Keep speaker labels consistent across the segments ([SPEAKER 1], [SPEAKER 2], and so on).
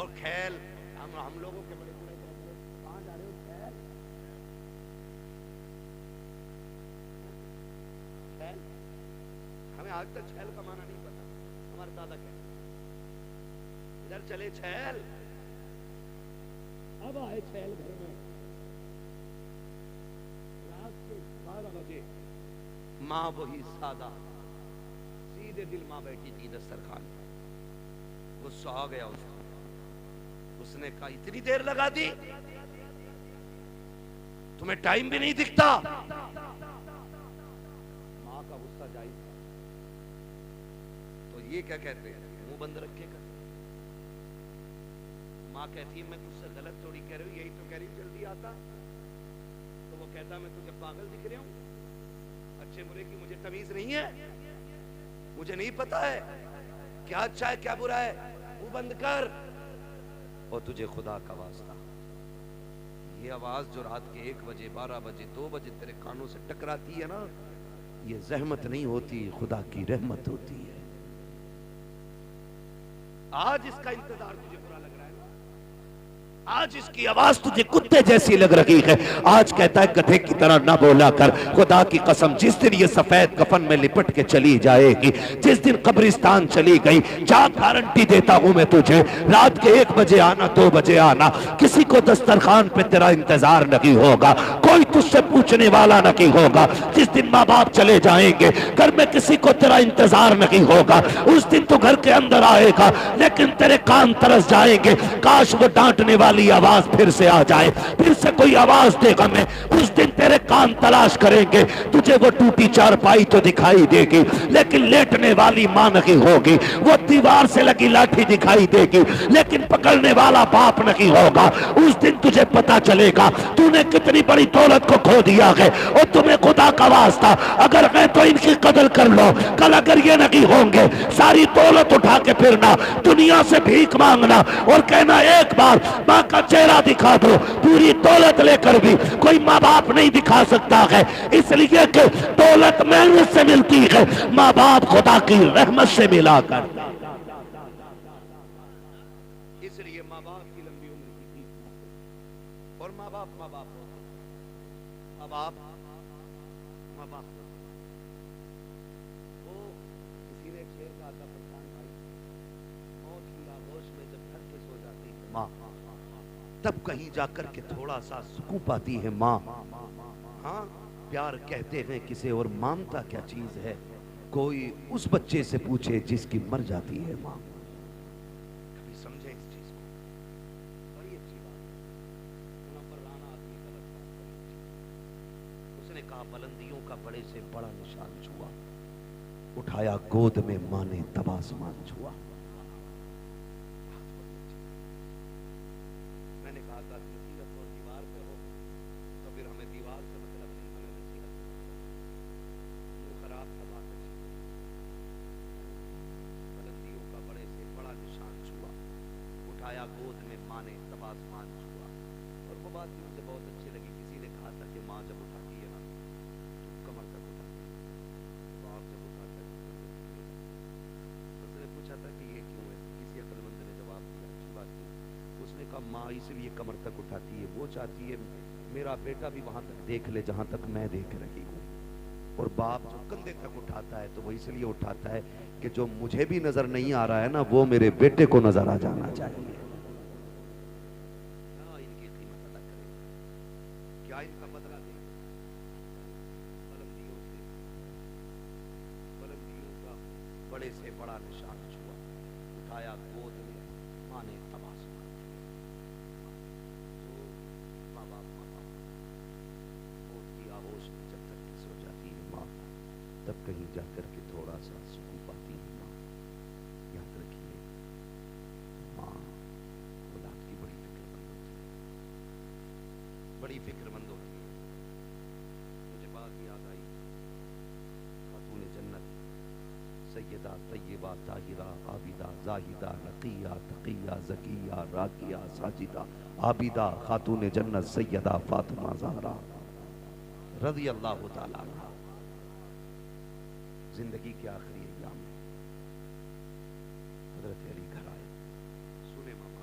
[SPEAKER 1] اور کھیل ہم لوگوں کے بڑے بڑے کہاں جا رہے ہو؟ کھیل کھیل ہمیں آج تک چھیل کا معنی نہیں پتا. ہمارے دادا کہتے ادھر چلے چھیل. اب آئے چھیل گھر میں رات کے 12 بجے ماں وہی سادہ سیدھے دل ماں بیٹھی تھی دسترخوان پر. غصہ آ گیا اس نے کہا اتنی دیر لگا دی, تمہیں ٹائم بھی نہیں دکھتا. ماں کا غصہ جائز تھا. تو یہ کیا کہتے ہیں منہ بند رکھے کر. ماں کہتی ہے میں تجھ سے غلط تھوڑی کہہ رہی ہوں, یہی تو کہہ رہی ہوں جلدی آتا. تو وہ کہتا میں تجھے پاگل دکھ رہا ہوں, اچھے برے کی مجھے تمیز نہیں ہے, مجھے نہیں پتا ہے کیا اچھا ہے کیا برا ہے, منہ بند کر. اور تجھے خدا کا واسطہ یہ آواز جو رات کے 1 بجے 12 بجے 2 بجے تیرے کانوں سے ٹکراتی ہے نا, یہ زحمت نہیں ہوتی, خدا کی رحمت ہوتی ہے. آج اس کا انتظار تجھے برا لگ رہا ہے, آج اس کی آواز تجھے کتے جیسی لگ رہی ہے. آج کہتا ہے گدھے کی طرح نہ بولا کر. خدا کی قسم جس دن یہ سفید کفن میں لپٹ کے چلی جائے گی, جس دن قبرستان چلی گئی, جا گارنٹی دیتا ہوں میں تجھے, رات کے 1 بجے آنا 2 بجے آنا, کسی کو دسترخوان پہ تیرا انتظار نہیں ہوگا, کوئی تجھ سے پوچھنے والا نہیں ہوگا. جس دن ماں باپ چلے جائیں گے گھر میں کسی کو تیرا انتظار نہیں ہوگا. اس دن تو گھر کے اندر آئے گا لیکن تیرے کان ترس جائیں گے, کاش وہ ڈانٹنے والی آواز پھر سے آ جائے, پھر سے کوئی آواز دے گا. میں اس دن تیرے کان تلاش کریں گے, تجھے وہ ٹوٹی چارپائی تو دکھائی دے گی لیکن لیٹنے والی ماں نہیں ہوگی, وہ دیوار سے لگی لاٹھی دکھائی دے گی لیکن پکڑنے والا باپ نہیں ہوگا. اس دن تجھے پتا چلے گا تو نے کتنی بڑی دولت کو کھو دیا ہے. اور تمہیں خدا کا واسطہ اگر میں تو ان کی قدر کر لو, کل اگر یہ نہیں ہوں گے ساری دولت اٹھا کے پھرنا, دنیا سے بھیک مانگنا اور کہنا ایک بار ماں کا چہرہ دکھا دو. پوری دولت لے کر بھی کوئی ماں باپ نہیں دکھا سکتا ہے, اس لیے کہ دولت محنت سے ملتی ہے, ماں باپ خدا کی رحمت سے ملا کر. اس لیے ماں باپ کی لمبی عمر کی تھی, اور ماں باپ ہوتے, ماں باپ وہ کسی نے ایک شعر کہا تھا پرسان بھائی, موت کی آغوش میں جب گھر کے سو جاتی ہے ماں, تب کہیں جا کر کے تھوڑا سا سکون پاتی ہے ماں. ہاں پیار کہتے ہیں کسے اور مانتا کیا چیز ہے, کوئی اس بچے سے پوچھے جس کی مر جاتی ہے ماں. کبھی سمجھے اس چیز کو, بڑی اچھی بات. منور رانا آدمی غلط بات کرتی, اس نے کہا بلندیوں کا بڑے سے بڑا نشان چھوا, اٹھایا گود میں ماں نے تب آسمان چھوا. میں نے کہا تھا نصیحت اور دیوار پہ ہو تو پھر ہمیں دیوار سے مطلب نہیں, ہمیں نصیحت سے مطلب. منہ خراب تھا بات اچھی, بلندیوں کا بڑے سے بڑا نشان چھوا, اٹھایا گود میں ماں نے تب آسمان چھوا. اور وہ بات بھی مجھے بہت اچھی لگی, کسی نے کہا تھا کہ ماں جب اٹھاتی ہے نا تو کمر تک اٹھاتی ہے, باپ جب اٹھاتا ہے تو اس نے پوچھا تھا کہ یہ کیوں ہے, کسی عقل مند نے جواب دیا اچھی بات کی. اس نے کہا ماں اس لیے کمر تک اٹھاتی ہے, وہ چاہتی ہے میرا بیٹا بھی وہاں تک دیکھ لے جہاں تک میں دیکھ رہی ہوں. اور باپ جو کندھے تک اٹھاتا ہے تو وہ اس لیے اٹھاتا ہے کہ جو مجھے بھی نظر نہیں آ رہا ہے نا وہ میرے بیٹے کو نظر آ جانا چاہیے. کیا ان کی قیمت ادا کرے, کیا ان کا بدلہ دے. بلندیوں سے, بلندیوں کا بڑے سے بڑا نشان چھوا, اٹھایا گود میں ماں نے تب آسمان. ماں باپ موت کی آغوش میں جب تک کہ سو جاتی ہے ماں, تب کہیں جا کر کے تھوڑا سا سکون پاتی ہے ماں. یاد رکھیے ماں اولاد کی بڑی فکر مند ہوتی ہے, بڑی فکر مند ہوتی ہے. مجھے بات یاد آئی, خاتون جنت سیدہ طیبہ طاہرہ عابدہ زاہدہ نقیہ تقیہ زکیہ راکیہ ساجدہ عابدہ خاتون جنت سیدہ فاطمہ زہرا رضی اللہ تعالیٰ عنہ, زندگی کے آخری ایام میں حضرت علی گھر آئے. سنے ماما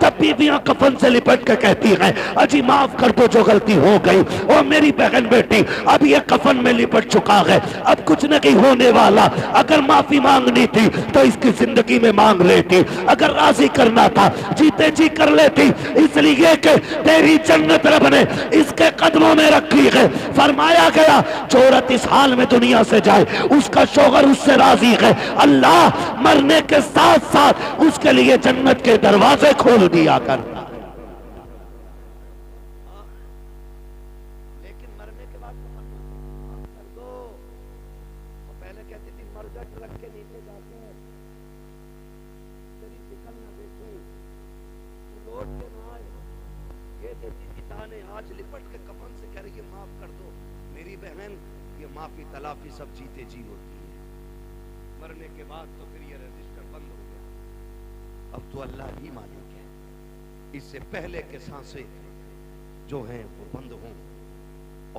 [SPEAKER 1] تب بیویاں کفن سے لپٹ کے کہتی ہیں اجی معاف کر دو جو غلطی ہو گئی، او میری بہن بیٹی اب یہ کفن میں لپٹ چکا ہے، اب کچھ نہیں ہونے والا، اگر معافی مانگنی تھی تو اس کی زندگی میں مانگ لیتی، اگر راضی کرنا تھا جیتے جی کر لیتی، اس لیے کہ تیری جنت رب نے اس کے قدموں میں رکھی ہے۔ فرمایا گیا جو عورت اس حال میں دنیا سے جائے اس کا شوہر اس سے راضی ہے، اللہ مرنے کے ساتھ ساتھ اس کے لیے جنت کے دروازے کھول دیا کرتا ہے۔ لیکن مرنے کے بعد کر دو، پہلے کہتی تھی مرگٹ رکھ کے نیچے جاتے ہیں تیری شکل نہ دیکھیں لوٹ کے نہ آئے، یہ دیتی تھی تانے، آج لپٹ کے کفن سے کہہ رہی ہے معاف کر دو میری بہن، یہ معافی تلافی سب جیتے جی ہوتی ہے، مرنے کے بعد تو پھر یہ رجسٹر بند ہو گیا، اب تو اللہ ہی مالک ہے، اس سے پہلے کے سانسیں جو ہیں وہ بند ہوں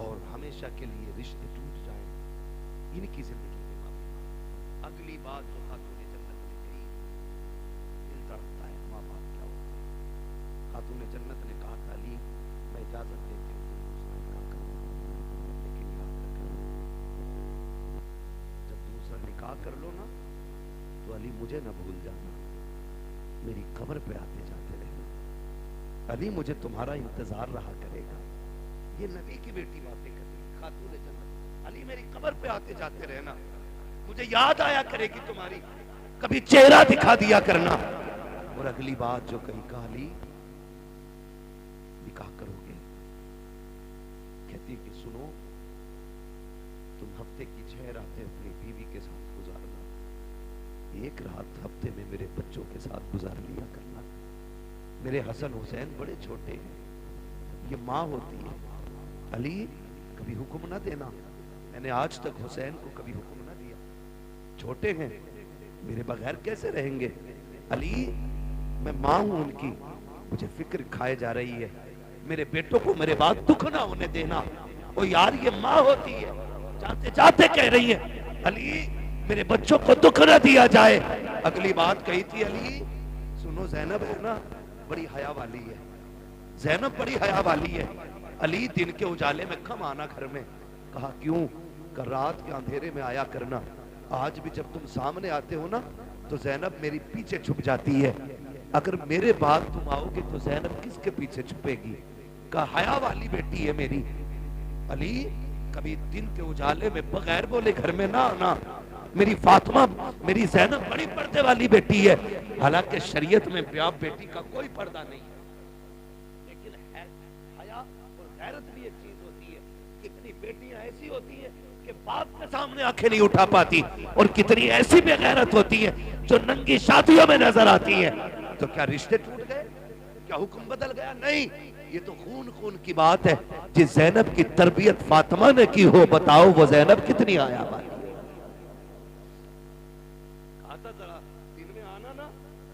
[SPEAKER 1] اور ہمیشہ کے لیے رشتے ٹوٹ جائیں، ان کی زندگی میں معافی۔ اگلی بات جو خاتون جنت نے کہی، دل تڑپتا ہے، ماں باپ کیا ہوتے ہیں۔ خاتون جنت نے کہا تھا علی میں اجازت دیتی ہوں دوسرا نکاح کرو، لیکن یاد رکھنا جب دوسرا نکاح کر لو نا تو علی مجھے نہ بھول جانا، میری قبر پہ آتے جاتے رہنا، علی مجھے تمہارا انتظار رہا کرے گا۔ یہ نبی کی بیٹی باتیں کر رہی خاتون جنت، علی میری قبر پہ آتے جاتے رہنا، مجھے یاد آیا کرے گی تمہاری، کبھی چہرہ دکھا دیا کرنا۔ اور اگلی بات جو کہی کہا علی نکاح کرو گے؟ کہتی کہ سنو تم ہفتے کی 6 راتیں اپنی بیوی کے ساتھ گزارنا، ایک رات ہفتے میں میرے بچوں کے ساتھ گزار لیا کرنا، میرے حسن حسین بڑے چھوٹے ہیں، یہ ماں ہوتی ہے، علی کبھی حکم نہ دینا، میں نے آج تک حسین کو کبھی حکم نہ دیا، چھوٹے ہیں میرے بغیر کیسے رہیں گے، علی میں ماں ہوں ان کی، مجھے فکر کھائے جا رہی ہے، میرے بیٹوں کو میرے بعد دکھ نہ ہونے دینا۔ او یار یہ ماں ہوتی ہے، جاتے جاتے کہہ رہی ہے علی میرے بچوں کو دکھ نہ دیا جائے۔ اگلی بات کہی تھی علی سنو زینب ہے نا بڑی حیا والی ہے، زینب بڑی حیا والی ہے، علی دن کے اجالے میں کم آنا گھر میں، کہا کیوں؟ کہ رات کے اندھیرے میں آیا کرنا، آج بھی جب تم سامنے آتے ہو نا تو زینب میری پیچھے چھپ جاتی ہے، اگر میرے بعد تم آؤ گے تو زینب کس کے پیچھے چھپے گی؟ کہا حیا والی بیٹی ہے میری، علی کبھی دن کے اجالے میں بغیر بولے گھر میں نہ آنا، میری فاطمہ میری زینب بڑی پردے والی بیٹی ہے، حالانکہ شریعت میں باپ بیٹی کا کوئی پردہ نہیں ہے، لیکن حیا اور غیرت بھی ایک چیز ہوتی ہے، کتنی بیٹیاں ایسی ہوتی ہیں کہ باپ کے سامنے آنکھیں نہیں اٹھا پاتی، اور کتنی ایسی بے غیرت ہوتی ہے جو ننگی شادیوں میں نظر آتی ہیں۔ تو کیا رشتے ٹوٹ گئے؟ کیا حکم بدل گیا؟ نہیں، یہ تو خون خون کی بات ہے، جس زینب کی تربیت فاطمہ نے کی ہو بتاؤ وہ زینب کتنی حیا والی ہے۔ کہا تھا ذرا دن میں آنا نا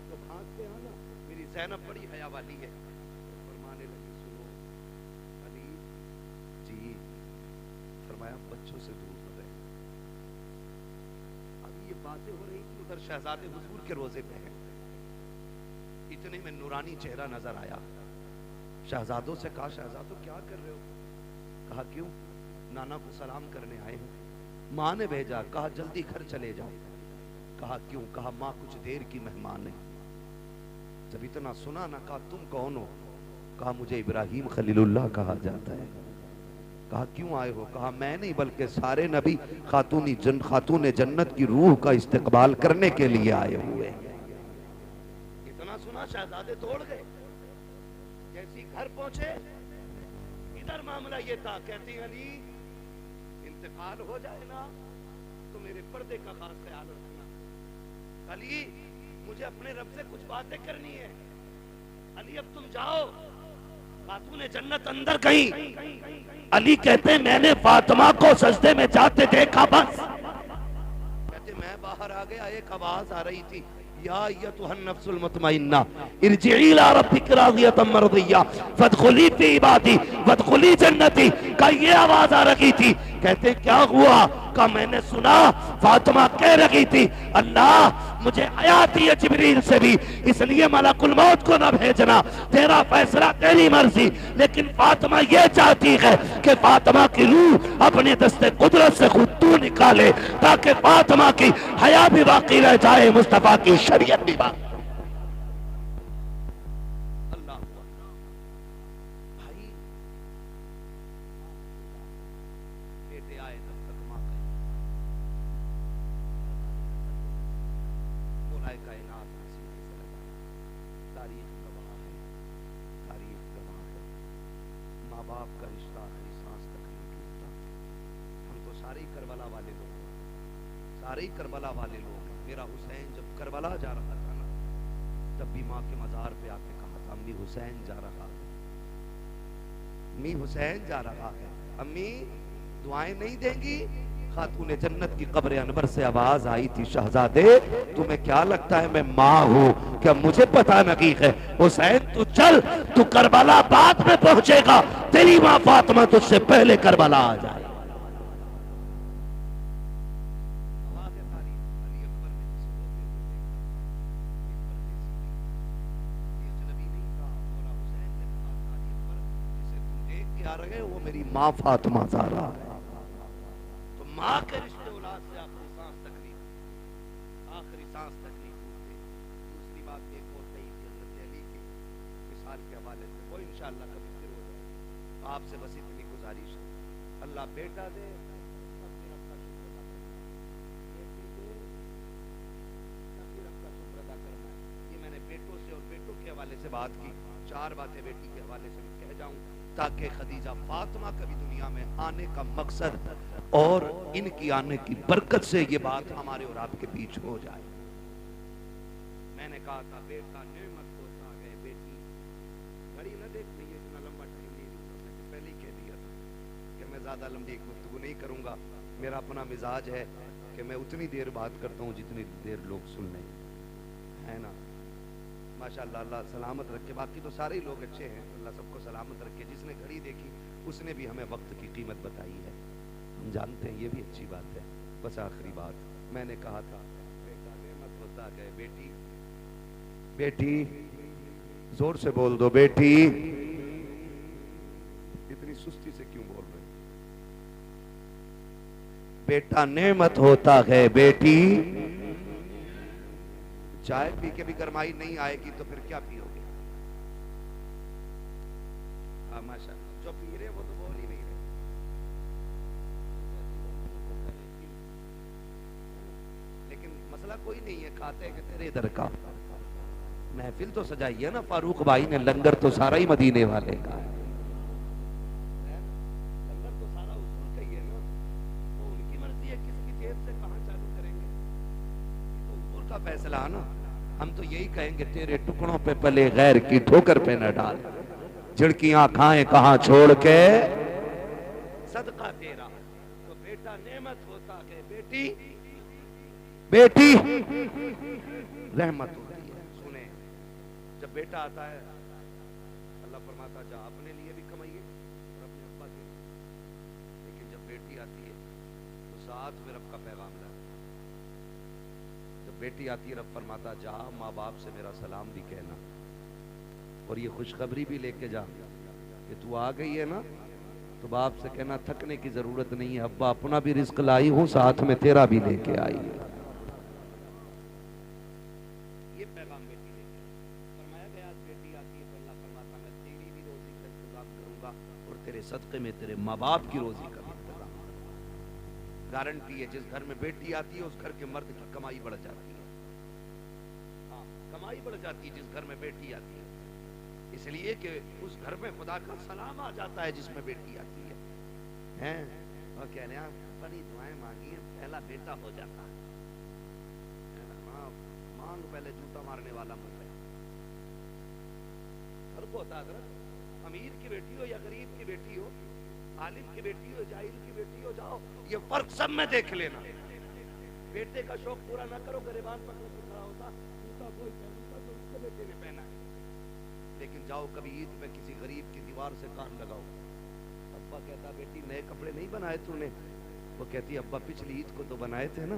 [SPEAKER 1] تو بھانکتے آنا، میری زینب بڑی حیا والی ہے، فرمانے لگی سنو علی جی، فرمایا بچوں سے دور نہ رہے، ابھی یہ باتیں ہو رہی تھی ادھر شہزادے حضور کے روزے پہ ہیں، اتنے میں نورانی چہرہ نظر آیا، شہزادوں سے کہا شہزادوں کیا کر رہے ہو؟ کہا کیوں؟ نانا کو سلام کرنے آئے ہیں، ماں نے بھیجا، کہا جلدی گھر چلے جاؤ، کہا کیوں؟ کہا ماں کچھ دیر کی مہمان ہے، جب اتنا سنا نہ کہا تم کون ہو؟ کہا مجھے ابراہیم خلیل اللہ کہا جاتا ہے، کہا کیوں آئے ہو؟ کہا میں نہیں بلکہ سارے نبی خاتون جنت کی روح کا استقبال کرنے کے لیے آئے ہوئے ہیں۔ اتنا سنا شہزادے دوڑ گئے، جیسی گھر پہنچے ادھر معاملہ یہ تھا، کہتی علی انتقال ہو جائے نا تو میرے پردے کا خاص خیال رکھنا، علی مجھے اپنے رب سے کچھ باتیں کرنی ہے، علی اب تم جاؤ، خاتون جنت اندر گئی، علی کہتے میں نے فاطمہ کو سجدے میں جاتے دیکھا، بس کہتے میں باہر آ گیا، ایک آواز آ رہی تھی یا ایتھا النفس المطمئنہ ارجعی الی ربک راضیۃ مرضیہ فادخلی فی عبادی وادخلی جنتی، کا یہ آواز آ رہی تھی، کہتے کیا ہوا؟ کہ میں نے سنا فاطمہ کہہ رہی تھی اللہ مجھے آیاتی ہے جبریل سے بھی، اس لیے ملکل موت کو نہ بھیجنا، تیرا فیصلہ تیری مرضی، لیکن فاطمہ یہ چاہتی ہے کہ فاطمہ کی روح اپنے دست قدرت سے خود تو نکالے تاکہ فاطمہ کی حیا بھی باقی رہ جائے، مصطفیٰ کی شریعت بھی باقی۔ اللہ بھائی بیٹے آئے تب تک ماں کہیں مولائے کائنات نصیب سے لگا، تاریخ گواہ ہے، تاریخ گواہ ہے، ماں باپ کا رشتہ آخری سانس تک نہیں ٹوٹتا۔ ہم تو سارے ہی کربلا والے لوگ ہیں، سارے ہی کربلا والے لوگ ہیں۔ میرا حسین جب کربلا جا رہا تھا نا، تب بھی ماں کے مزار پہ آ کے کہا تھا امی حسین جا رہا ہے، امی حسین جا رہا ہے، امی دعائیں نہیں دیں گی؟ خاتون جنت کی قبر انور سے آواز آئی تھی شہزادے تمہیں کیا لگتا ہے میں ماں ہوں کیا مجھے پتہ نہیں ہے؟ حسین تو چل، تو کربلا بعد میں پہنچے گا، تیری ماں فاطمہ تجھ سے پہلے کربلا آ جائے۔ وہ میری ماں فاطمہ زہرا ہے۔ تو ماں کے رشتے اولاد سے آخری سانس تکلیف، آخری سانس تکلیف ہوتے۔ دوسری بات ایک اور کہی تھی حضرت علی کی مثال کے حوالے سے، وہ انشاءاللہ کبھی پھر ہو جائے۔ آپ سے بس اتنی گزارش ہے، اللہ بیٹا دے تب پھر رب کا شکر ادا کرنا ہے، بیٹی دے تب پھر رب کا شکر ادا کرنا ہے۔ یہ میں نے بیٹوں سے اور بیٹوں کے حوالے سے بات کی، چار باتیں بیٹی کے حوالے سے بھی کہہ جاؤں تاکہ خدیجہ فاطمہ کا بھی دنیا میں آنے کا مقصد اور ان کی آنے کی برکت سے یہ بات ہمارے اور آپ کے بیچ ہو جائے۔ میں نے کہا تھا بیٹا نعمت ہوتا ہے بیٹی، گھڑی نہ دیکھ رہی ہے اتنا لمبا ٹائم نہیں دوں گا، میں نے پہلے ہی کہہ دیا تھا کہ میں زیادہ لمبی گفتگو نہیں کروں گا، میرا اپنا مزاج ہے کہ میں اتنی دیر بات کرتا ہوں جتنی دیر لوگ سن لیں، ہے نا؟ ماشاءاللہ اللہ سلامت رکھے، باقی تو سارے ہی لوگ اچھے ہیں، اللہ سب کو سلامت رکھے۔ جس نے گھڑی دیکھی اس نے بھی ہمیں وقت کی قیمت بتائی ہے، ہم جانتے ہیں، یہ بھی اچھی بات ہے۔ بس آخری بات میں نے کہا تھا بیٹا نعمت ہوتا ہے بیٹی، بیٹی زور سے بول دو بیٹی، اتنی سستی سے کیوں بول رہے؟ بیٹا نعمت ہوتا ہے بیٹی، چائے پی کے بھی گرمائی نہیں آئے گی تو پھر کیا پیو گے؟ ہاں ماشاءاللہ، جو پی رہے وہ تو بول ہی نہیں رہے۔ لیکن مسئلہ کوئی نہیں ہے، کھاتے ہیں کہ تیرے ادھر کا محفل تو سجائی ہے نا فاروق بھائی نے، لنگر تو سارا ہی مدینے والے کا ہے، لنگر تو سارا اصول کا ہی ہے نا، وہ ان کی مرضی ہے کس کی جیب سے کہاں چالو کریں گے، یہ تو حضور کا فیصلہ ہے نا۔ ہم تو یہی کہیں گے تیرے ٹکڑوں پہ پلے غیر کی ٹھوکر پہ نہ ڈال، جھڑکیاں کھائیں کہاں چھوڑ کے صدقہ تیرا۔ تو بیٹا نعمت ہوتا ہے بیٹی، بیٹی رحمت ہوتی ہے۔ سنیں، جب بیٹا آتا ہے اللہ فرماتا جا اپنے لیے بھی کمائیے اور اپنے ابا کے لیے، لیکن جب بیٹی آتی ہے تو ساتھ میں رب کا پیغام لاتا ہے۔ جب بیٹی آتی ہے رب فرماتا جا ماں باپ سے میرا سلام بھی کہنا اور یہ خوشخبری بھی لے کے جا کہ تو آ گئی ہے نا، تو باپ سے کہنا تھکنے کی ضرورت نہیں ہے، ابا اپنا بھی رزق لائی ہوں ساتھ میں تیرا بھی لے کے آئی ہے۔ یہ پیغام بیٹی لے کے فرمایا گیا بیٹی آتی ہے تو اللہ فرماتا میں تیری بھی روزی کا انتظام کروں گا اور تیرے صدقے میں تیرے ماں باپ کی روزی کا بھی انتظام کروں گا۔ گارنٹی ہے جس گھر میں بیٹی آتی ہے اس گھر کے مرد کی کمائی بڑھ جاتی ہے، ہاں کمائی بڑھ جاتی ہے جس گھر میں بیٹی آتی ہے، اس لیے کہ اس گھر میں خدا کا سلام آ جاتا ہے جس میں بیٹی آتی ہے، ہیں اور کہہ رہے ہیں بڑی دعائیں مانگی ہیں پہلا بیٹا ہو جاتا ہے، مانگ پہلے جوتا مارنے والا منہ ہے۔ فرق ہوتا ہے حضرت، امیر کی بیٹی ہو یا غریب کی بیٹی ہو، عالم کی بیٹی ہو جاہل کی بیٹی ہو، جاؤ یہ فرق سب میں دیکھ لینا۔ بیٹے کا شوق پورا نہ کرو، گریبان پکڑ کے کھڑا ہوتا جوتا کوئی پہنتا تو اس کے بیٹے نے پہنا ہے، لیکن جاؤ کبھی عید پہ کسی غریب کی دیوار سے کان لگاؤ، ابا کہتا بیٹی نئے کپڑے نہیں بنائے تو نے؟ وہ کہتی ابا پچھلی عید کو تو بنائے تھے نا،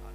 [SPEAKER 1] 4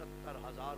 [SPEAKER 1] 70,000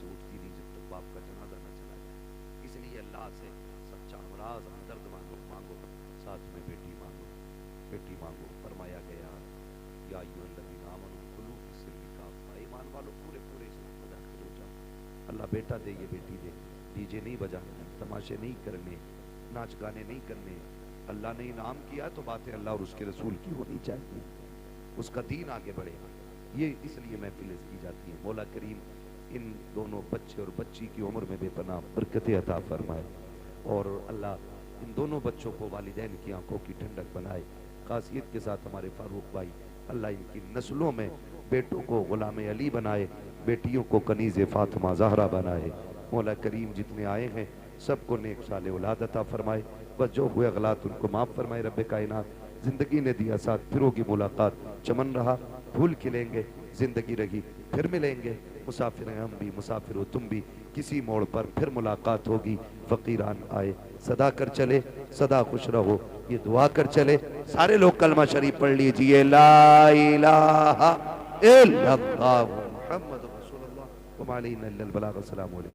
[SPEAKER 1] سے اٹھتی نہیں جب تک باپ کا جنازہ نہ چلا جائے. اس لیے اللہ سے سچا امراض ہمدرد مانگو, ساتھ میں بیٹی مانگو. فرمایا گیا یا ایھا الذین آمنوا کلوا فی السلم کافۃ, ایمان والو پورے اسلام میں داخل ہو جاؤ. اللہ بیٹا دے, یہ بیٹی دے, ڈی جے نہیں بجانے, تماشے نہیں کرنے, ناچ گانے نہیں کرنے. اللہ نے انعام کیا تو باتیں اللہ اور اس کے رسول کی ہونی چاہیے, اس کا دین آگے بڑھے. یہ اس لیے محفلیں کی جاتی ہیں. مولا کریم ان دونوں بچے اور بچی کی عمر میں بے پناہ برکت عطا فرمائے, اور اللہ ان دونوں بچوں کو والدین کی آنکھوں کی ٹھنڈک بنائے. خاصیت کے ساتھ ہمارے فاروق بھائی, اللہ ان کی نسلوں میں بیٹوں کو غلام علی بنائے, بیٹیوں کو کنیز فاطمہ زہرا بنائے. مولا کریم جتنے آئے ہیں سب کو نیک صالح اولاد عطا فرمائے, بس جو ہوئے غلط ان کو معاف فرمائے. رب کائنات زندگی نے دیا ساتھ, پھر ہوگی ملاقات, چمن رہا پھول کھلیں گے, زندگی رہی پھر ملیں گے. مسافر ہیں ہم بھی, مسافر ہو تم بھی, کسی موڑ پر پھر ملاقات ہوگی. فقیران آئے صدا کر چلے, صدا خوش رہو, یہ دعا کر چلے. سارے لوگ کلمہ شریف پڑھ لیجئے, لا الہ الا اللہ محمد رسول اللہ وما علینا الا البلاغ. السلام علیکم.